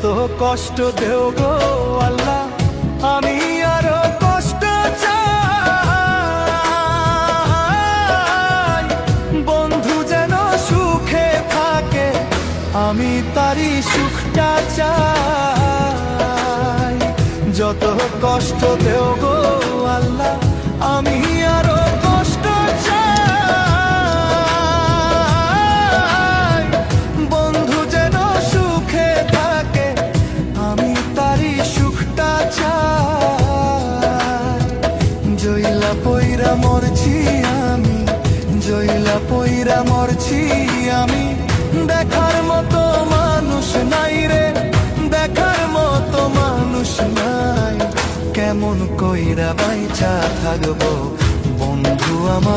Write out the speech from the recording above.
যত কষ্ট দেও গো আল্লাহ, আমি আরো কষ্ট চাই। বন্ধু যেন সুখে থাকে, আমি তারই সুখটা চাই। যত কষ্ট দেও গো আল্লাহ, আমি আরো কষ্ট চাই। বন্ধু যেন সুখে থাকে, আমি তারই সুখটা চাই। জইলা পইরা মরছি আমি, জইলা পইরা মরছি আমি, দেখার মতো মানুষ নাই রে, দেখার মতো মানুষ নাই। কেমন কইরা বাইচা থাকবো বন্ধু আমার।